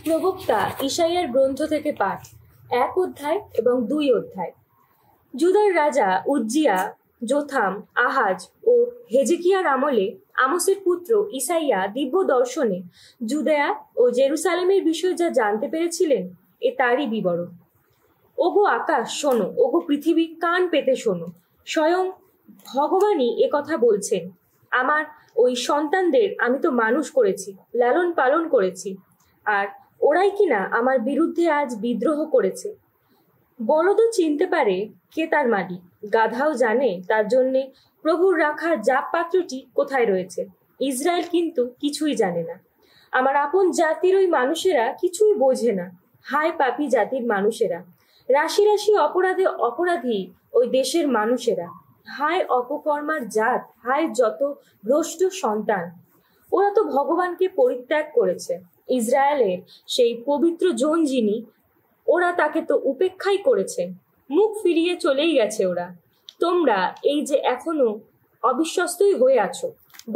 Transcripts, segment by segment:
প্রবক্তা ইশাইয়ার গ্রন্থ থেকে পাঠ 1 অধ্যায় এবং 2 অধ্যায়। জুদার রাজা উজ্জিয়া, যোথাম, আহাজ ও হেজেকিয়ার আমলে আমোসের পুত্র ইসাইয়া দিব্য দর্শনে জুদেয়া ও জেরুসালেমের বিষয়ে যা জানতে পেরেছিলেন এ তারই বিবরণ। ওগো আকাশ শোনো, ওগো পৃথিবী কান পেতে শোনো। স্বয়ং ভগবানই এ কথা বলছেন, আমার ওই সন্তানদের আমি তো মানুষ করেছি, লালন পালন করেছি, আর ওরাই কিনা আমার বিরুদ্ধে আজ বিদ্রোহ করেছে। বলদও চিনতে পারে কে তার মালিক, গাধাও জানে তার জন্যে প্রভুর রাখা জাপ পাত্রটি কোথায় রয়েছে। ইসরায়েল কিন্তু কিছুই জানে না। আমার আপন জাতির ওই মানুষেরা কিছুই বোঝে না। হায় পাপী জাতির মানুষেরা, রাশি রাশি অপরাধে অপরাধী ওই দেশের মানুষেরা। হায় অপকর্মার জাত, হায় যত ভ্রষ্ট সন্তান। ওরা তো ভগবানকে পরিত্যাগ করেছে। ইসরায়েলের সেই পবিত্র জন যিনি, ওরা তাকে তো উপেক্ষাই করেছে। মুখ ফিরিয়ে চলেই গেছে ওরা। তোমরা এই যে এখনো অবিশ্বস্তই হয়ে আছো,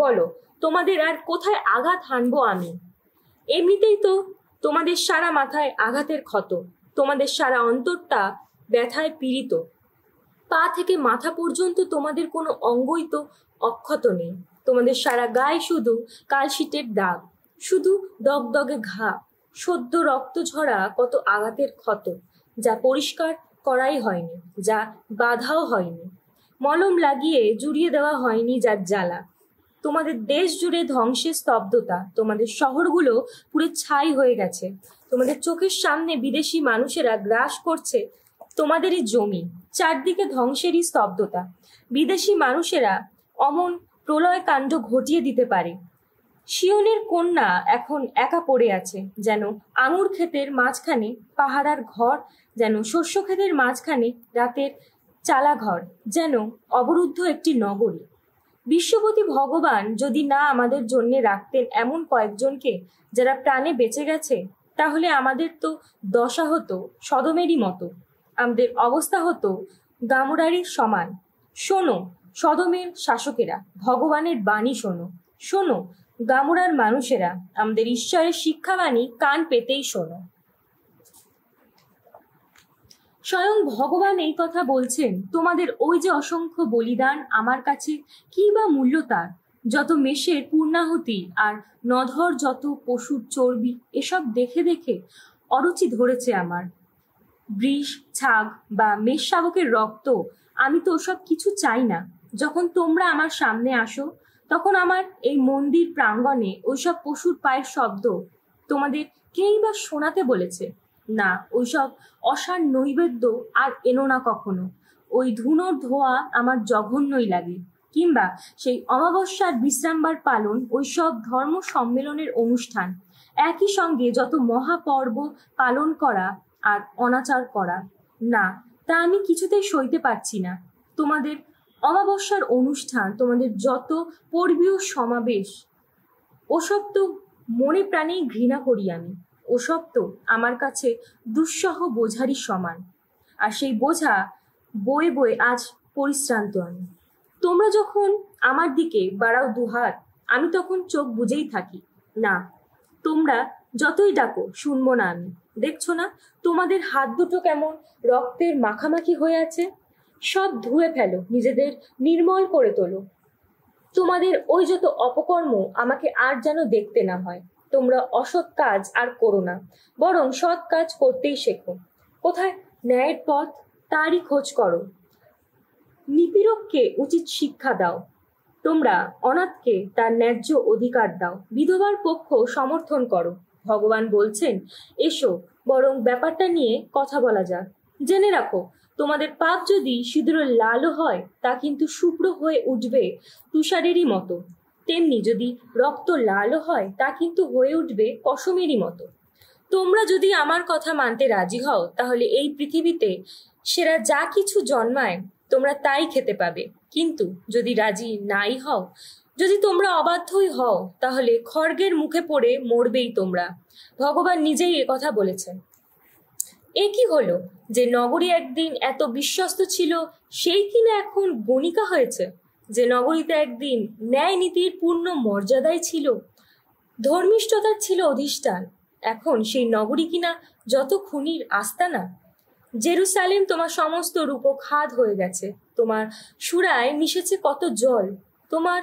বলো তোমাদের আর কোথায় আঘাত হানবো আমি? এমনিতেই তো তোমাদের সারা মাথায় আঘাতের ক্ষত, তোমাদের সারা অন্তরটা ব্যথায় পীড়িত। পা থেকে মাথা পর্যন্ত তোমাদের কোনো অঙ্গই তো অক্ষত নেই। তোমাদের সারা গায়ে শুধু কালশিটের দাগ, শুধু দগদগে ঘা, সদ্য রক্ত ঝরা কত আঘাতের ক্ষত, যা পরিষ্কার করাই হয়নি, যা বাধাও হয়নি, মলম লাগিয়ে জুড়িয়ে দেওয়া হয়নি যার জ্বালা। তোমাদের দেশ জুড়ে ধ্বংসের স্তব্ধতা, তোমাদের শহরগুলো পুরো ছাই হয়ে গেছে। তোমাদের চোখের সামনে বিদেশি মানুষেরা গ্রাস করছে তোমাদেরই জমি। চারদিকে ধ্বংসেরই স্তব্ধতা। বিদেশি মানুষেরা অমন প্রলয় কাণ্ড ঘটিয়ে দিতে পারে। সিওনের কন্যা এখন একা পড়ে আছে, যেন আঙুর ক্ষেতের মাঝখানে পাহারার ঘর, যেন শস্য ক্ষেতের মাঝখানে রাতের চালাঘর, যেন অবরুদ্ধ একটি নগরী। বিশ্বপতি ভগবান যদি না আমাদের জন্য রাখতেন এমন কয়েকজনকে যারা প্রাণে বেঁচে গেছে, তাহলে আমাদের তো দশা হতো সদমেরই মতো, আমাদের অবস্থা হতো গামুরারই সমান। শোনো সদমের শাসকেরা, ভগবানের বাণী শোনো। শোনো গামুরার মানুষেরা, আমাদের ঈশ্বরের শিক্ষাবাণী কান পেতেই শোনো। স্বয়ং ভগবান এই কথা বলছেন, তোমাদের ওই যে অসংখ্য বলিদান আমার কাছে কি বা মূল্য তার? যত মেষের পূর্ণাহুতি আর নধর যত পশুর চর্বি, এসব দেখে দেখে অরুচি ধরেছে আমার। বৃষ, ছাগ বা মেষ শাবকের রক্ত, আমি তো ওসব কিছু চাই না। যখন তোমরা আমার সামনে আসো, তখন আমার এই মন্দির প্রাঙ্গণে ওইসব পশুর পায়ের শব্দ তোমাদের কেই বা শোনাতে বলেছে? না, ওইসব অসার নৈবেদ্য আর এনো না কখনো। ওই ধুনোর ধোয়া আমার জঘন্যই লাগে। কিংবা সেই অমাবস্যার বিশ্রামবার পালন, ওইসব ধর্ম সম্মেলনের অনুষ্ঠান, একই সঙ্গে যত মহাপর্ব পালন করা আর অনাচার করা, না, তা আমি কিছুতেই সইতে পারছি না। তোমাদের অমাবস্যার অনুষ্ঠান, তোমাদের যত পর্বীয় সমাবেশ, ওসব তো মনে প্রাণেই ঘৃণা করি আমি। ওসব তো আমার কাছে দুঃসহ বোঝারই সমান। আর সেই বোঝা বয়ে বয়ে আজ পরিশ্রান্ত আমি। তোমরা যখন আমার দিকে বাড়াও দুহাত, আমি তখন চোখ বুজেই থাকি। না, তোমরা যতই ডাকো শুনবো না আমি। দেখছো না তোমাদের হাত দুটো কেমন রক্তের মাখামাখি হয়ে আছে? সব ধুয়ে ফেলো, নিজেদের নির্মল করে তোলো। তোমাদের ওই যত অপকর্ম আমাকে আর যেন দেখতে না হয়। তোমরা অসৎ কাজ আর করো না, বরং সৎ কাজ করতেই শেখো। কোথায় ন্যায়ের পথ, তারই খোঁজ করো। নিপীড়ককে উচিত শিক্ষা দাও। তোমরা অনাথকে তার ন্যায্য অধিকার দাও। বিধবার পক্ষ সমর্থন করো। ভগবান বলছেন, এসো বরং ব্যাপারটা নিয়ে কথা বলা যাক। জেনে রাখো, তোমাদের পাপ যদি সিঁদুর লালও হয়, তা কিন্তু শুভ্র হয়ে উঠবে তুষারেরই মতো। তেমনি যদি রক্ত লালও হয়, তা কিন্তু হয়ে উঠবে পশমেরই মতো। তোমরা যদি আমার কথা মানতে রাজি হও, তাহলে এই পৃথিবীতে সেরা যা কিছু জন্মায় তোমরা তাই খেতে পাবে। কিন্তু যদি রাজি নাই হও, যদি তোমরা অবাধ্যই হও, তাহলে খড়গের মুখে পড়ে মরবেই তোমরা। ভগবান নিজেই কথা বলেছেন। এ কি হলো যে নগরী একদিন এত বিশ্বস্ত ছিল, সেই কিনা এখন গণিকা হয়েছে? যে নগরীতে একদিন ন্যায় নীতির পূর্ণ মর্যাদায় ছিল, ধর্মিষ্ঠতার ছিল অধিষ্ঠান, এখন সেই নগরী কিনা যত খুনির আস্তানা। জেরুসালেম তোমার সমস্ত রূপখাদ হয়ে গেছে, তোমার সুরায় মিশেছে কত জল, তোমার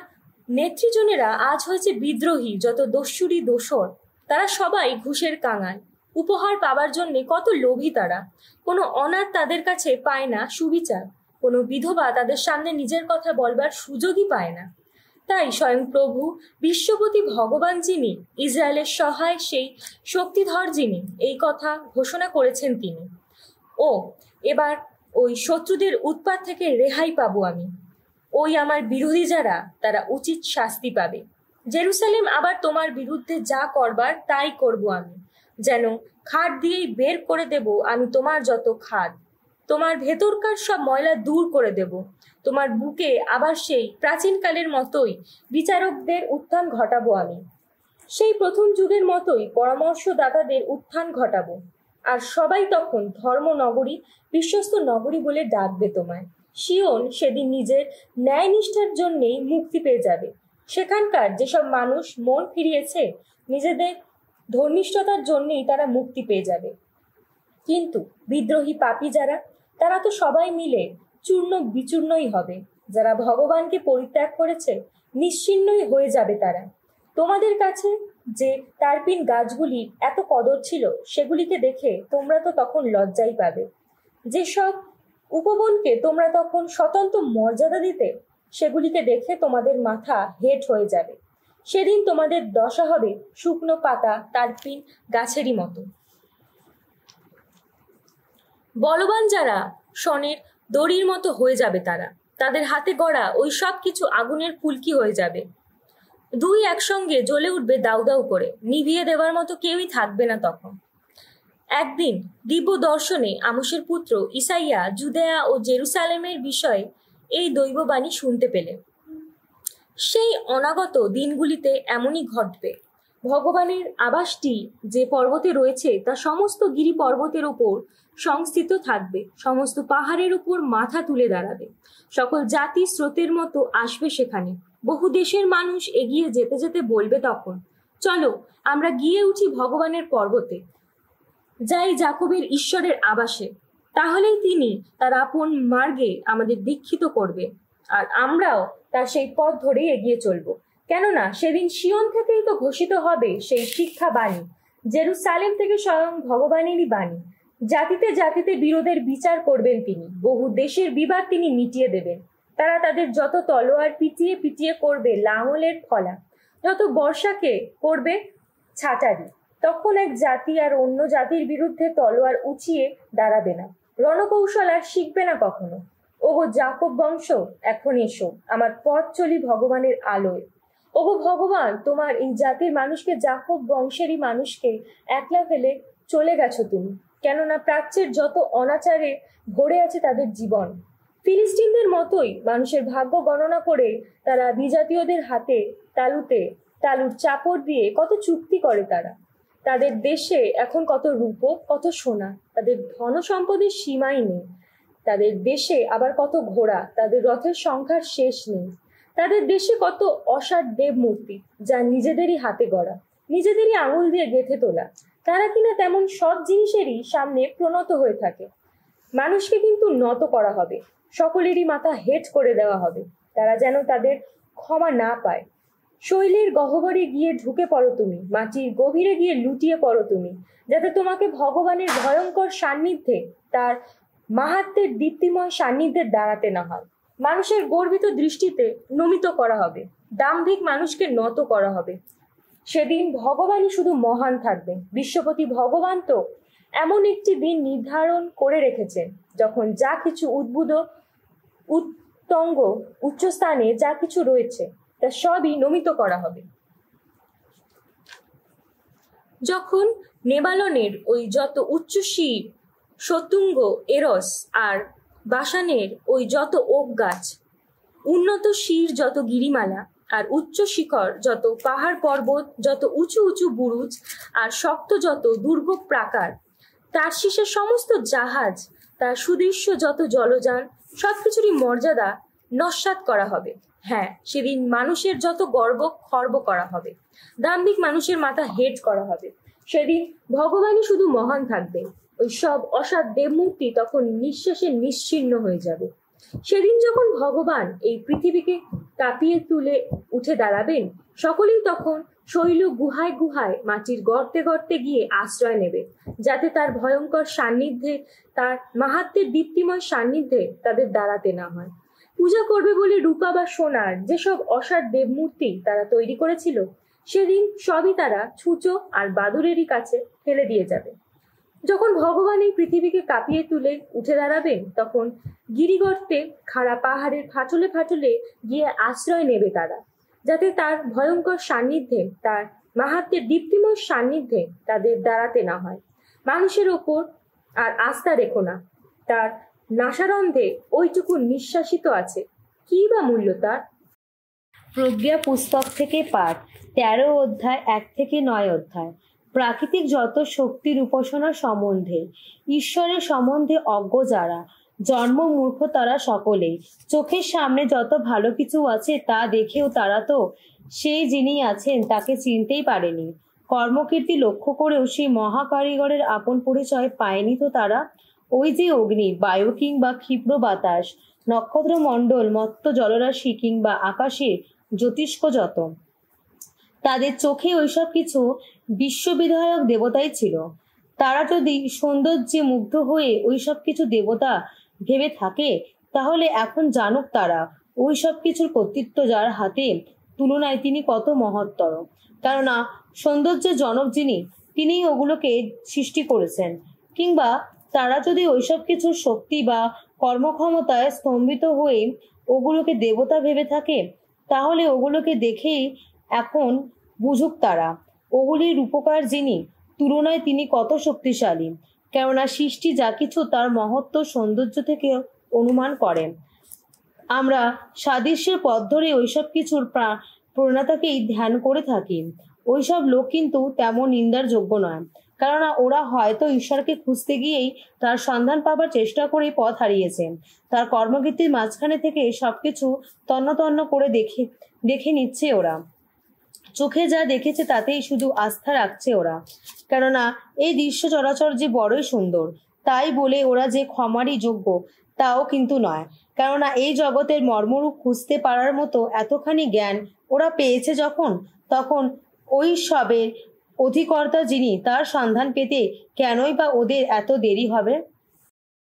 নেতৃজনেরা আজ হয়েছে বিদ্রোহী, যত দস্যুরি দোসর। তারা সবাই ঘুষের কাঙাল, উপহার পাবার জন্যে কত লোভী তারা। কোনো অনাথ তাদের কাছে পায় না সুবিচার, কোনো বিধবা তাদের সামনে নিজের কথা বলবার সুযোগই পায় না। তাই স্বয়ং প্রভু বিশ্বপতি ভগবান যিনি, ইসরায়েলের সহায় সেই শক্তিধর যিনি, এই কথা ঘোষণা করেছেন তিনি। ও এবার ওই শত্রুদের উৎপাত থেকে রেহাই পাবো আমি, ওই আমার বিরোধী যারা তারা উচিত শাস্তি পাবে। জেরুসালেম আবার তোমার বিরুদ্ধে যা করবার তাই করব আমি, যেন খাদ দিয়েই বের করে দেব আমি তোমার যত খাদ, তোমার ভেতরকার সব ময়লা দূর করে দেব। তোমার বুকে আবার সেই প্রাচীনকালের মতোই বিচারকদের উত্থান ঘটাবো আমি, সেই প্রথম যুগের মতোই পরামর্শদাতাদের উত্থান ঘটাবো। আর সবাই তখন ধর্ম নগরী, বিশ্বস্ত নগরী বলে ডাকবে তোমায়। সিয়ন সেদিন নিজের ন্যায়নিষ্ঠার জন্যেই মুক্তি পেয়ে যাবে। সেখানকার যেসব মানুষ মন ফিরিয়েছে, নিজেদের ধর্মিষ্ঠতার জন্যেই তারা মুক্তি পেয়ে যাবে। কিন্তু বিদ্রোহী পাপী যারা, তারা তো সবাই মিলে চূর্ণ বিচূর্ণই হবে। যারা ভগবানকে পরিত্যাগ করেছে, নিশ্চিহ্নই হয়ে যাবে তারা। তোমাদের কাছে যে তারপিন গাছগুলির এত কদর ছিল, সেগুলিকে দেখে তোমরা তো তখন লজ্জাই পাবে। যেসব উপবনকে তোমরা তখন স্বতন্ত্র মর্যাদা দিতে, সেগুলিকে দেখে তোমাদের মাথা হেঁট হয়ে যাবে। সেদিন তোমাদের দশা হবে শুকনো পাতা তারপিন গাছেরই মতো। বলবান যারা শনের দড়ির মতো হয়ে যাবে তারা, তাদের হাতে গড়া ওই সব কিছু আগুনের ফুলকি হয়ে যাবে। দুই একসঙ্গে জ্বলে উঠবে দাউ দাউ করে, নিভিয়ে দেওয়ার মতো কেউই থাকবে না তখন। একদিন দিব্য দর্শনে আমোসের পুত্র ইসাইয়া জুদেয়া ও জেরুসালেমের বিষয়ে এই দৈববাণী শুনতে পেলেন। সেই অনাগত দিনগুলিতে এমনই ঘটবে। ভগবানের আবাসটি যে পর্বতে রয়েছে তা সমস্ত গিরি পর্বতের ওপর সংস্থিত থাকবে, সমস্ত পাহাড়ের উপর মাথা তুলে দাঁড়াবে। সকল জাতি স্রোতের মতো আসবে সেখানে। বহু দেশের মানুষ এগিয়ে যেতে যেতে বলবে তখন, চলো আমরা গিয়ে উঠি ভগবানের পর্বতে, যাই জাকবের ঈশ্বরের আবাসে। তাহলেই তিনি তার আপন মার্গে আমাদের দীক্ষিত করবে, আর আমরাও তার সেই পথ ধরেই এগিয়ে চলব। কেননা সেদিন সিয়ন থেকেই তো ঘোষিত হবে সেই শিক্ষা বাণী, জেরুসালেম থেকে স্বয়ং ভগবানেরই বাণী। জাতিতে জাতিতে বিরোধের বিচার করবেন তিনি, বহু দেশের বিবাদ তিনি মিটিয়ে দেবেন। তারা তাদের যত তলোয়ার পিটিয়ে পিটিয়ে করবে লাঙলের ফলা, যত বর্ষাকে করবে ছাটারি, তখন এক জাতি আর অন্য জাতির বিরুদ্ধে তলোয়ার উঁচিয়ে দাঁড়াবে না, রণকৌশল আর শিখবে না কখনো। ওগো জাকব বংশ, এখন এসো আমার পথ চলি ভগবানের আলোয়। ওগো ভগবান, তোমার এই জাতির মানুষকে, জাকব বংশেরই মানুষকে একলা ফেলে চলে গেছো তুমি। কেননা প্রাচ্যের যত অনাচারে ভরে আছে তাদের জীবন। ফিলিস্তিনদের মতোই মানুষের ভাগ্য গণনা করে তারা বিজাতীয়দের হাতে তালুর চাপড় দিয়ে কত চুক্তি করে তারা। তাদের দেশে এখন কত রূপ, কত সোনা, তাদের ধন সম্পদের সীমাই নেই। তাদের দেশে আবার কত ঘোড়া, তাদের রথের সংখ্যার শেষ নেই। তাদের দেশে কত অসার দেব মূর্তি, যা নিজেদেরই হাতে গড়া, নিজেদেরই আঙুল দিয়ে গেঁথে তোলা। তারা কিনা তেমন সব জিনিসেরই সামনে প্রণত হয়ে থাকে। মানুষকে কিন্তু নত করা হবে, সকলেরই মাথা হেট করে দেওয়া হবে, তারা যেন তাদের ক্ষমা না পায়। শৈলের গহ্বরে গিয়ে ঢুকে পড়ো তুমি, মাটির গভীরে গিয়ে লুটিয়ে পড়ো তুমি, যাতে তোমাকে ভগবানের ভয়ঙ্কর সান্নিধ্যে, তার মাহাত্ম্যের দীপ্তিময় সান্নিধ্যে দাঁড়াতে না হয়। মানুষের গর্বিত দৃষ্টিতে নমিত করা হবে, দাম্ভিক মানুষকে নত করা হবে। সেদিন ভগবানই শুধু মহান থাকবেন। বিশ্বপতি ভগবান তো এমন একটি দিন নির্ধারণ করে রেখেছেন, যখন যা কিছু উত্তঙ্গ উচ্চস্থানে যা কিছু রয়েছে তা সবই নমিত করা হবে। যখন নেবালনের ওই যত উচ্চ শির, শতুঙ্গ, এরস আর বাসানের ওই যত ওক গাছ, উন্নত শির যত গিরিমালা আর উচ্চ শিখর যত পাহাড় পর্বত, যত উঁচু উঁচু বুরুজ আর শক্ত যত দুর্গ প্রাকার, তারশিসের সমস্ত জাহাজ, তার সুদৃশ্য যত জলযান, সবকিছুরই মর্যাদা নস্যাৎ করা হবে। হ্যাঁ, সেদিন মানুষের যত গর্ব খর্ব করা হবে, দাম্ভিক মানুষের মাথা হেট করা হবে। সেদিন ভগবানই শুধু মহান থাকবে। ওই সব অসাধ দেবমূর্তি তখন নিঃশ্বাসে নিশ্চিহ্ন হয়ে যাবে। সেদিন যখন ভগবান এই পৃথিবীকে কাঁপিয়ে তুলে উঠে দাঁড়াবেন, সকলেই তখন শৈল গুহায় গুহায় মাটির গর্তে গর্তে গিয়ে আশ্রয় নেবে, যাতে তার ভয়ঙ্কর সান্নিধ্যে, তার মাহাত্ম্যের দীপ্তিময় সান্নিধ্যে তাদের দাঁড়াতে না হয়। পূজা করবে বলে রূপা বা সোনার যেসব অসার দেবমূর্তি তারা তৈরি করেছিল, সেদিন সবই তারা ছুঁচো আর বাদুরেরই কাছে ফেলে দিয়ে যাবে। যখন ভগবান এই পৃথিবীকে কাঁপিয়ে তুলে উঠে দাঁড়াবেন, তখন গিরিগর্তে খাড়া পাহাড়ের ফাটলে ফাটলে গিয়ে আশ্রয় নেবে তারা, যাতে তার ভয়ঙ্কর সান্নিধ্যে, তার মাহাত্ম্যের দীপ্তিময় সান্নিধ্যে তাদের দাঁড়াতে না হয়। মানুষের ওপর আর আস্থা রেখো না, তার নাসারন্ধে ওইটুকু নিঃশ্বাসিত আছে, কি বা মূল্য তার? প্রজ্ঞা পুস্তক থেকে পাঠ, 13 অধ্যায়, 1 থেকে 9 অধ্যায়। প্রাকৃতিক যত শক্তির উপাসনা সম্বন্ধে, ঈশ্বরের সম্বন্ধে অজ্ঞ যারা, জন্ম মূর্খ তারা সকলেই। চোখের সামনে যত ভালো কিছু আছে তা দেখেও তারা তো সেই যিনি আছেন তাকে চিনতেই পারেনি। কর্মকীর্তি লক্ষ্য করেও সেই মহাকারিগরের আপন পরিচয় পায়নি তো তারা। ওই যে অগ্নি, বায়ু কিংবা ক্ষিপ্র বাতাস, নক্ষত্রমণ্ডল, মত্ত জলরাশি কিংবা আকাশে জ্যোতিষ্ক যত, তাদের চোখে ওইসব কিছু বিশ্ববিধায়ক দেবতাই ছিল। তারা যদি সৌন্দর্যে মুগ্ধ হয়ে ওইসব কিছু দেবতা ভেবে থাকে, তাহলে এখন জানুক তারা ওইসব কিছুর কর্তৃত্ব যার হাতে, তুলনায় তিনি কত মহত্তর। কেননা সৌন্দর্যের জনক যিনি, তিনিই ওগুলোকে সৃষ্টি করেছেন। কিংবা তারা যদি ওইসব কিছুর শক্তি বা কর্মক্ষমতায় স্তম্ভিত হয়ে ওগুলোকে দেবতা ভেবে থাকে, তাহলে ওগুলোকে দেখেই এখন বুঝুক তারা ওগুলির উপকার যিনি, তুলনায় তিনি কত শক্তিশালী। কেননা সৃষ্টি যা কিছু তার মহত্ব সৌন্দর্য থেকে অনুমান করেন। আমরা সাদৃশ্যের পথ ধরে ওইসব কিছুর প্রণেতাকেই ধ্যান করে থাকি। ওইসব লোক কিন্তু তেমন নিন্দার যোগ্য নয়, কেননা ওরা হয়তো ঈশ্বরকে খুঁজতে গিয়েই তার সন্ধান পাবার চেষ্টা করে পথ হারিয়েছে। তার কর্মকীর্তির মাঝখানে থেকে সবকিছু তন্ন তন্ন করে দেখে নিচ্ছে ওরা। চোখে যা দেখেছে তাতেই শুধু আস্থা রাখছে ওরা। কেননা এই দৃশ্য চরাচর যে বড়ই সুন্দর, তাই বলে ওরা যে ক্ষমারই যোগ্য তাও কিন্তু নয়। কেননা এই জগতের মর্মরূপ খুঁজতে পারার মতো এতখানি জ্ঞান ওরা পেয়েছে যখন, তখন ওই সবের অধিকর্তা যিনি, তার সন্ধান পেতে কেনই বা ওদের এত দেরি হবে?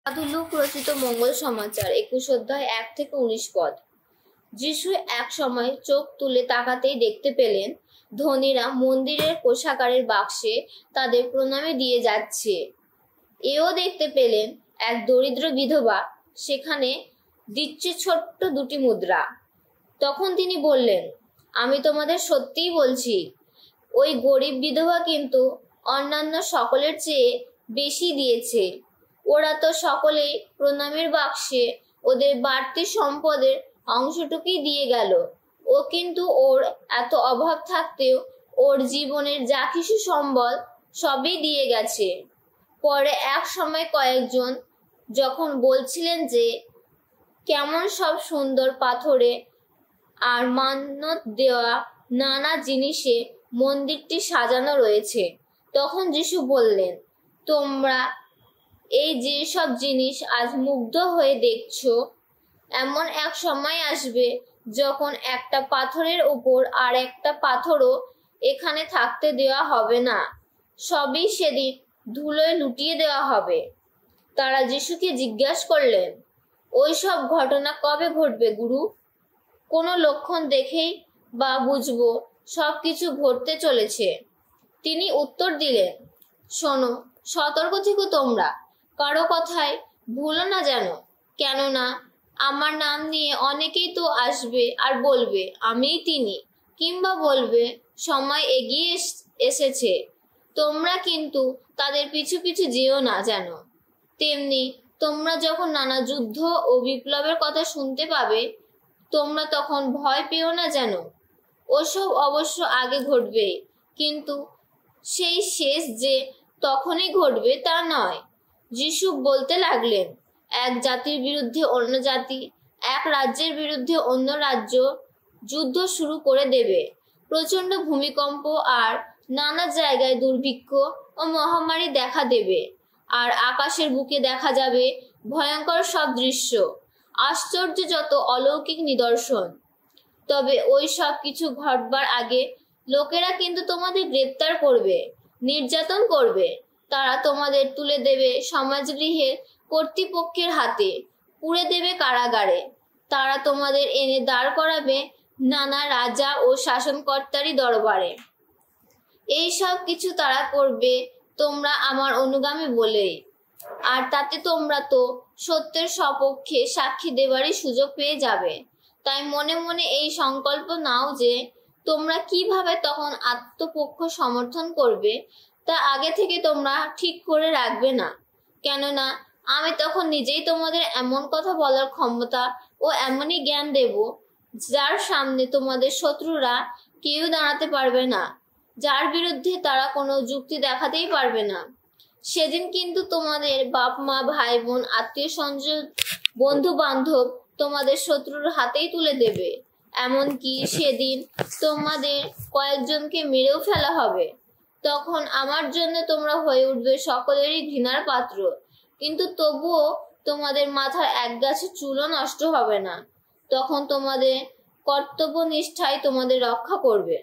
সাধু লুক রচিত মঙ্গল সমাচার 21 অধ্যায় 1 থেকে 19 পদ। যিশু এক সময় চোখ তুলে তাকাতেই দেখতে পেলেন ধনীরা মন্দিরের কোষাগারের বাক্সে তাদের প্রণামী দিয়ে যাচ্ছে। এও দেখতে পেলেন এক দরিদ্র বিধবা সেখানে দিচ্ছে ছোট্ট 2টি মুদ্রা। তখন তিনি বললেন, আমি তোমাদের সত্যিই বলছি, ওই গরিব বিধবা কিন্তু অন্যান্য সকলের চেয়ে বেশি দিয়েছে। ওরা তো সকলেই প্রণামীর বাক্সে ওদের বাড়তি সম্পদের অংশটুকুই দিয়ে গেল। ও কিন্তু ওর এত অভাব থাকতেও ওর জীবনের যা কিছু সম্বল সবই দিয়ে গেছে। পরে এক সময় কয়েকজন যখন বলছিলেন যে কেমন সব সুন্দর পাথরে আর মানত দেওয়া নানা জিনিসে মন্দিরটি সাজানো রয়েছে, তখন যিশু বললেন, তোমরা এই যে সব জিনিস আজ মুগ্ধ হয়ে দেখছো, এমন এক সময় আসবে যখন একটা পাথরের উপর আর একটা পাথরও এখানে থাকতে দেওয়া হবে না, সবই সেদিন ধুলোয় লুটিয়ে দেওয়া হবে। তারা যিশুকে জিজ্ঞাসা করলেন, ওই সব ঘটনা কবে ঘটবে গুরু? কোনো লক্ষণ দেখেই বা বুঝবো সব কিছু ঘটতে চলেছে? তিনি উত্তর দিলেন, শোনো, সতর্ক থেকো তোমরা, কারো কথায় ভুলো না যেন। কেননা আমার নাম নিয়ে অনেকেই তো আসবে আর বলবে আমিই তিনি, কিংবা বলবে সময় এগিয়ে এসেছে। তোমরা কিন্তু তাদের পিছু পিছু যেও না যেন। তেমনি তোমরা যখন নানা যুদ্ধ ও বিপ্লবের কথা শুনতে পাবে, তোমরা তখন ভয় পেও না যেন। ওসব অবশ্য আগে ঘটবে, কিন্তু সেই শেষ যে তখনই ঘটবে তা নয়। যিশু বলতে লাগলেন, এক জাতির বিরুদ্ধে অন্য জাতি, এক রাজ্যের বিরুদ্ধে অন্য রাজ্য যুদ্ধ শুরু করে দেবে। প্রচণ্ড ভূমিকম্প আর নানা জায়গায় দুর্ভিক্ষ ও মহামারী দেখা দেবে, আর আকাশের বুকে দেখা যাবে ভয়ঙ্কর সব দৃশ্য, আশ্চর্য যত অলৌকিক নিদর্শন। তবে ওই সব কিছু ঘটবার আগে লোকেরা কিন্তু তোমাদের গ্রেপ্তার করবে, নির্যাতন করবে। তারা তোমাদের তুলে দেবে সমাজগৃহের কর্তৃপক্ষের হাতে, পুড়ে দেবে কারাগারে। তারা তোমাদের এনে দাঁড় করাবে নানা রাজা ও শাসনকর্তারই দরবারে। এই সব কিছু তারা করবে তোমরা আমার অনুগামী বলেই, আর তাতে তোমরা তো সত্যের সপক্ষে সাক্ষী দেবারই সুযোগ পেয়ে যাবে। তাই মনে মনে এই সংকল্প নাও যে তোমরা কিভাবে তখন আত্মপক্ষ সমর্থন করবে তা আগে থেকে তোমরা ঠিক করে রাখবে না, কেননা আমি তখন নিজেই তোমাদের এমন কথা বলার ক্ষমতা ও এমনই জ্ঞান দেব যার সামনে তোমাদের শত্রুরা কেউ দাঁড়াতে পারবে না, যার বিরুদ্ধে তারা কোনো যুক্তি দেখাতেই পারবে না। সেদিন কিন্তু তোমাদের বাপ মা ভাই বোন আত্মীয় স্বজন বন্ধু বান্ধব তোমাদের শত্রুর হাতেই তুলে দেবে। এমনকি সেদিন তোমাদের কয়েকজনকে মেরেও ফেলা হবে। তখন আমার জন্য তোমরা হয়ে উঠবে সকলেরই ঘৃণার পাত্র, কিন্তু তবুও তোমাদের মাথার এক গাছে চুলও নষ্ট হবে না। তখন তোমাদের কর্তব্য নিষ্ঠাই তোমাদের রক্ষা করবে।